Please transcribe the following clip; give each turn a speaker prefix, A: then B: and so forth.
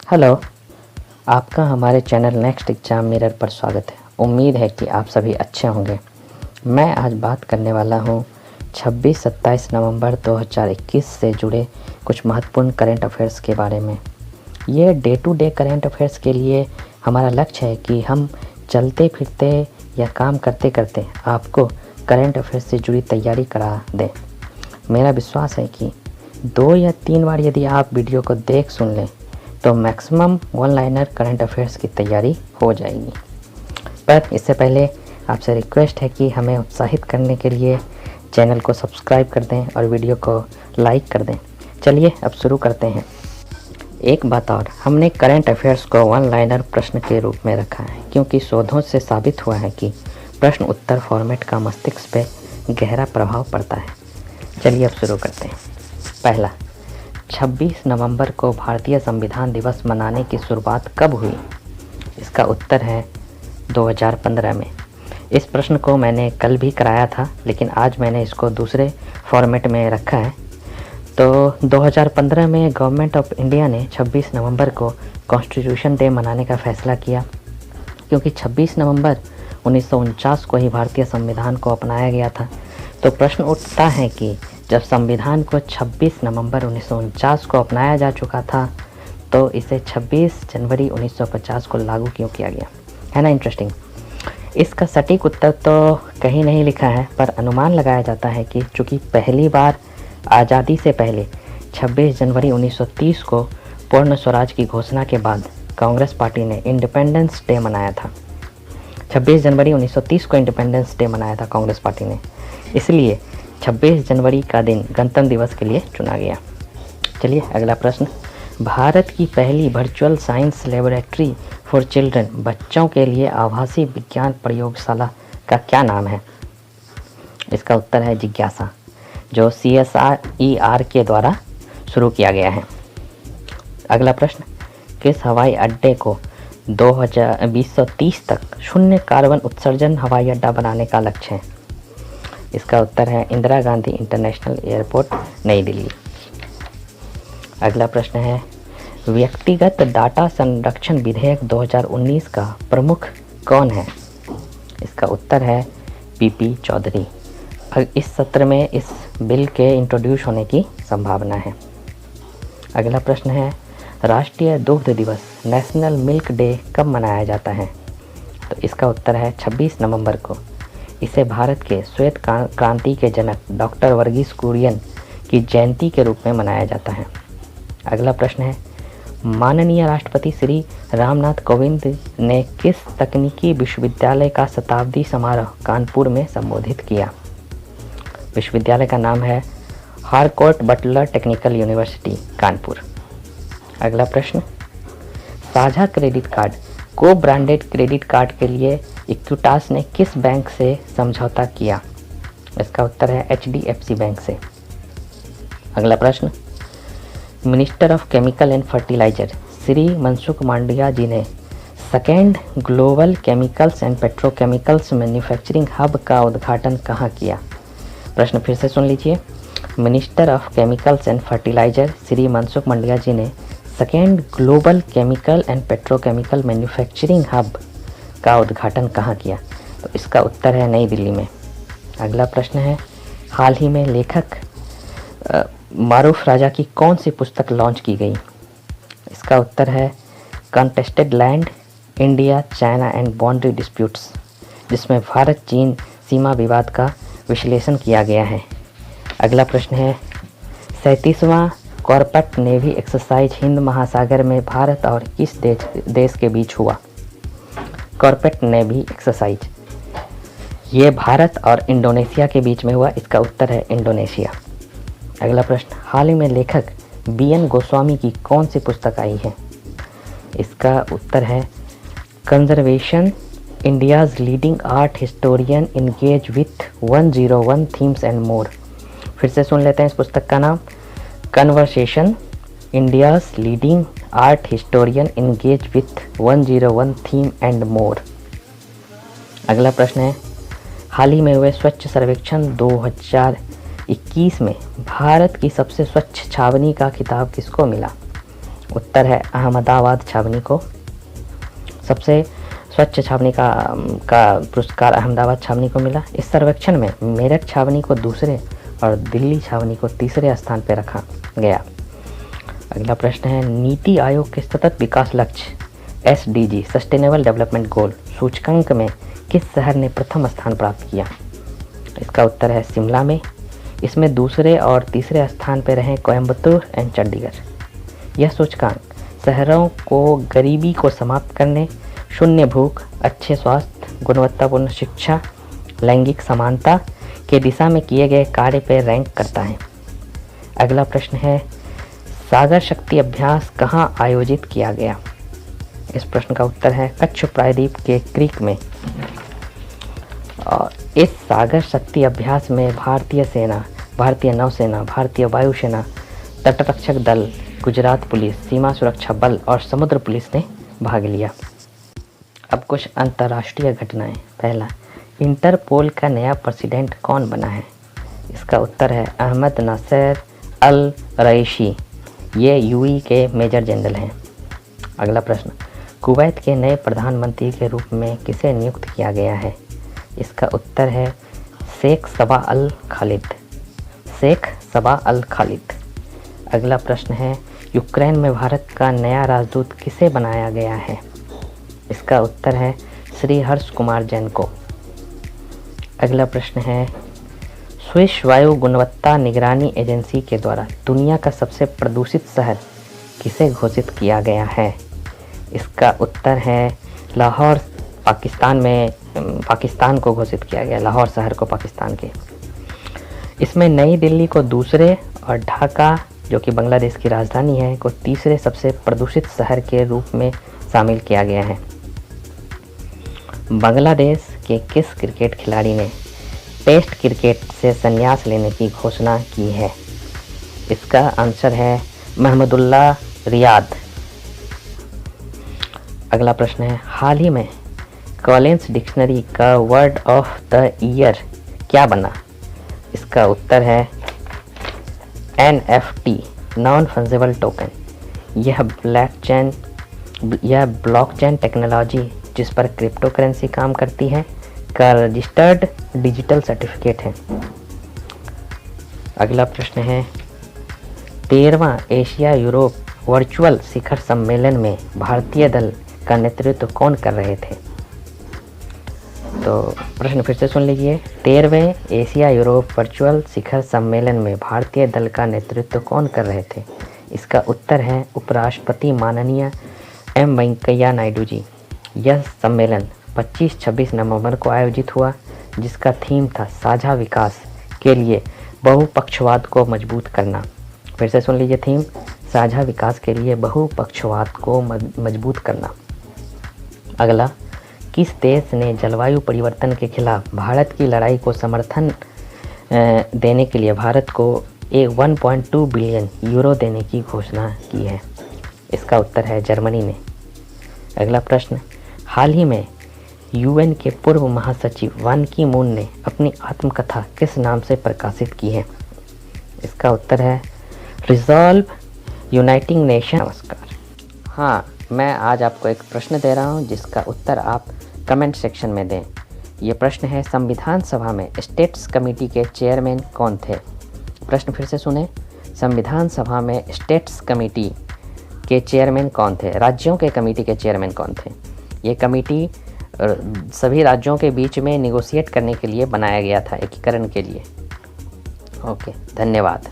A: Hello, आपका हमारे channel next exam mirror पर स्वागत है। उम्मीद है कि आप सभी अच्छे होंगे। मैं आज बात करने वाला हूँ 26-27 नवंबर 2021 से जुड़े कुछ महत्वपूर्ण करंट अफेयर्स के बारे में। ये day to day current affairs के लिए हमारा लक्ष्य है कि हम चलते फिरते या काम करते करते आपको करंट अफेयर्स से जुड़ी तैयारी करा दें। मेरा विश्वास है कि 2 या 3 बार यदि आप वीडियो को देख सुन लें तो maximum one liner current affairs की तैयारी हो जाएगी। पर इससे पहले आपसे रिक्वेस्ट है कि हमें उत्साहित करने के लिए चैनल को सब्सक्राइब कर दें और वीडियो को लाइक कर दें। चलिए अब शुरू करते हैं। एक बात और, हमने करंट अफेयर्स को वन लाइनर प्रश्न के रूप में रखा है क्योंकि शोधों से साबित हुआ है कि प्रश्न उत्तर फॉर्मेट का मस्तिष्क पे गहरा प्रभाव पड़ता है। चलिए अब शुरू करते हैं। पहला, 26 नवंबर को भारतीय संविधान दिवस मनाने की शुरुआत कब हुई? इसका उत्तर है 2015 में। इस प्रश्न को मैंने कल भी कराया था, लेकिन आज मैंने इसको दूसरे फॉर्मेट में रखा है। तो 2015 में गवर्नमेंट ऑफ इंडिया ने 26 नवंबर को कॉन्स्टिट्यूशन डे मनाने का फैसला किया क्योंकि 26 नवंबर 1949 को ही भारतीय संविधान को अपनाया गया था। तो प्रश्न उठता है कि जब संविधान को 26 नवंबर 1949 को अपनाया जा चुका था तो इसे 26 जनवरी 1950 को लागू क्यों किया गया? है ना इंटरेस्टिंग। इसका सटीक उत्तर तो कहीं नहीं लिखा है, पर अनुमान लगाया जाता है कि चूँकि पहली बार आज़ादी से पहले 26 जनवरी 1930 को पूर्ण स्वराज की घोषणा के बाद कांग्रेस पार्टी ने इंडिपेंडेंस डे मनाया था। 26 जनवरी 1930 को इंडिपेंडेंस डे मनाया था कांग्रेस पार्टी ने, इसलिए 26 जनवरी का दिन गणतंत्र दिवस के लिए चुना गया। चलिए अगला प्रश्न, भारत की पहली virtual science laboratory for children, बच्चों के लिए आभासी विज्ञान प्रयोगशाला का क्या नाम है? इसका उत्तर है जिज्ञासा, जो CSIR के द्वारा शुरू किया गया है। अगला प्रश्न, किस हवाई अड्डे को 2030 तक शून्य कार्बन उत्सर्जन हवाई अड्डा बनाने का लक्ष्य है? इसका उत्तर है इंदिरा गांधी इंटरनेशनल एयरपोर्ट, नई दिल्ली। अगला प्रश्न है, व्यक्तिगत डाटा संरक्षण विधेयक 2019 का प्रमुख कौन है? इसका उत्तर है PP चौधरी। इस सत्र में इस बिल के इंट्रोड्यूस होने की संभावना है। अगला प्रश्न है, राष्ट्रीय दुग्ध दिवस नेशनल मिल्क डे कब मनाया जाता है? तो इसका उत्तर है 26 नवंबर को। इसे भारत के श्वेत क्रांति के जनक डॉक्टर वर्गीस कुरियन की जयंती के रूप में मनाया जाता है। अगला प्रश्न है, माननीय राष्ट्रपति श्री रामनाथ कोविंद ने किस तकनीकी विश्वविद्यालय का शताब्दी समारोह कानपुर में संबोधित किया? विश्वविद्यालय का नाम है Harcourt Butler Technical University, Kanpur. अगला प्रश्न, साझा क्रेडिट कार्ड को ब्रांडेड क्रेडिट कार्ड के लिए इक्विटास ने किस बैंक से समझौता किया? इसका उत्तर है HDFC बैंक से। अगला प्रश्न, minister of chemical and fertilizer Shri Mansukh Mandaviya ji ने second global chemicals and petrochemicals manufacturing hub का उद्घाटन कहाँ किया? प्रश्न फिर से सुन लीजिए। Minister of chemicals and fertilizer Shri Mansukh Mandaviya ji ने second global chemical and petrochemical manufacturing hub का उद्घाटन कहाँ किया? तो इसका उत्तर है नई दिल्ली में। अगला प्रश्न है, हाल ही में लेखक मारूफ राजा की कौन सी पुस्तक लॉन्च की गई? इसका उत्तर है contested land, India China and boundary disputes, जिसमें भारत चीन सीमा विवाद का विश्लेषण किया गया है। अगला प्रश्न है, 37वां कॉर्पेट नेवी एक्सरसाइज हिंद महासागर में भारत और किस देश के बीच हुआ? कॉर्पेट नेवी एक्सरसाइज ये भारत और इंडोनेशिया के बीच में हुआ। इसका उत्तर है इंडोनेशिया। अगला प्रश्न, हाल ही में लेखक BN गोस्वामी की कौन सी पुस्तक आई है? इसका उत्तर है conservation, India's leading art historian engage with 101 themes and more. फिर से सुन लेते हैं इस पुस्तक का नाम, conversation, India's leading art historian engage with 101 theme and more. अगला प्रश्न है, हाल ही में हुए स्वच्छ सर्वेक्षण 2021 में भारत की सबसे स्वच्छ छावनी का खिताब किसको मिला? उत्तर है अहमदाबाद छावनी को। सबसे स्वच्छ छावनी का पुरस्कार अहमदाबाद छावनी को मिला। इस सर्वेक्षण में मेरठ छावनी को दूसरे और दिल्ली छावनी को तीसरे स्थान पर रखा गया। अगला प्रश्न है, नीति आयोग के सतत विकास लक्ष्य SDG सस्टेनेबल डेवलपमेंट गोल सूचकांक में किस शहर ने प्रथम स्थान प्राप्त किया? इसका उत्तर है शिमला में। इसमें दूसरे और तीसरे स्थान पर रहे कोयम्बतूर एंड चंडीगढ़। यह सूचकांक शहरों को गरीबी को समाप्त करने, शून्य भूख, अच्छे स्वास्थ्य, गुणवत्तापूर्ण शिक्षा, लैंगिक समानता के दिशा में किए गए कार्य पर रैंक करता है। अगला प्रश्न है, सागर शक्ति अभ्यास कहाँ आयोजित किया गया? इस प्रश्न का उत्तर है कच्छ प्रायद्वीप के क्रीक में। और इस सागर शक्ति अभ्यास में भारतीय सेना, भारतीय नौसेना, भारतीय वायुसेना, तटरक्षक दल, गुजरात पुलिस, सीमा सुरक्षा बल और समुद्र पुलिस ने भाग लिया। अब कुछ अंतर्राष्ट्रीय घटनाएं। पहला, इंटरपोल का नया प्रेसिडेंट कौन बना है? इसका उत्तर है अहमद नासिर अल रईसी। ये UAE के मेजर जनरल हैं। अगला प्रश्न, कुवैत के नए प्रधानमंत्री के रूप में किसे नियुक्त किया गया है? इसका उत्तर है शेख सबा अल खालिद। शेख सबा अल खालिद। अगला प्रश्न है, यूक्रेन में भारत का नया राजदूत किसे बनाया गया है? इसका उत्तर है श्री हर्ष कुमार जैन को। अगला प्रश्न है, स्विस वायु गुणवत्ता निगरानी एजेंसी के द्वारा दुनिया का सबसे प्रदूषित शहर किसे घोषित किया गया है? इसका उत्तर है लाहौर, पाकिस्तान को घोषित किया गया, लाहौर शहर को पाकिस्तान के। इसमें नई दिल्ली को दूसरे और ढाका, जो कि बांग्लादेश की राजधानी है, को तीसरे सबसे प्रदूषित शहर के रूप में शामिल किया गया है। बांग्लादेश के किस क्रिकेट खिलाड़ी ने टेस्ट क्रिकेट से संन्यास लेने की घोषणा की है? इसका आंसर है महमूदुल्लाह रियाद। अगला प्रश्न है, हाल ही में कॉलिंस डिक्शनरी का वर्ड ऑफ द ईयर क्या बना? इसका उत्तर है NFT नॉन फंजिबल टोकन। यह ब्लॉकचेन टेक्नोलॉजी जिस पर क्रिप्टो करेंसी काम करती है का रजिस्टर्ड डिजिटल सर्टिफिकेट है। अगला प्रश्न है, 13वां एशिया यूरोप वर्चुअल शिखर सम्मेलन में भारतीय दल का नेतृत्व कौन कर रहे थे? तो प्रश्न फिर से सुन लीजिए, 13वें एशिया यूरोप वर्चुअल शिखर सम्मेलन में भारतीय दल का नेतृत्व कौन कर रहे थे? इसका उत्तर है उपराष्ट्रपति माननीय M वेंकैया नायडू जी। यह सम्मेलन 25-26 नवंबर को आयोजित हुआ, जिसका थीम था साझा विकास के लिए बहुपक्षवाद को मजबूत करना। फिर से सुन लीजिए, थीम साझा विकास के लिए बहुपक्षवाद को मजबूत करना। अगला, किस देश ने जलवायु परिवर्तन के खिलाफ भारत की लड़ाई को समर्थन देने के लिए भारत को 1.2 बिलियन यूरो देने की घोषणा की है? इसका उत्तर है जर्मनी ने। अगला प्रश्न, हाल ही में UN के पूर्व महासचिव बान की मून ने अपनी आत्मकथा किस नाम से प्रकाशित की है? इसका उत्तर है रिजॉल्व यूनाइटिंग नेशन। नमस्कार। हाँ, मैं आज आपको एक प्रश्न दे रहा हूँ जिसका उत्तर आप कमेंट सेक्शन में दें। ये प्रश्न है, संविधान सभा में स्टेट्स कमेटी के चेयरमैन कौन थे? प्रश्न फिर से सुने, संविधान सभा में स्टेट्स कमेटी के चेयरमैन कौन थे? राज्यों के कमेटी के चेयरमैन कौन थे? ये कमेटी सभी राज्यों के बीच में नेगोशिएट करने के लिए बनाया गया था, एकीकरण के लिए। ओके, धन्यवाद।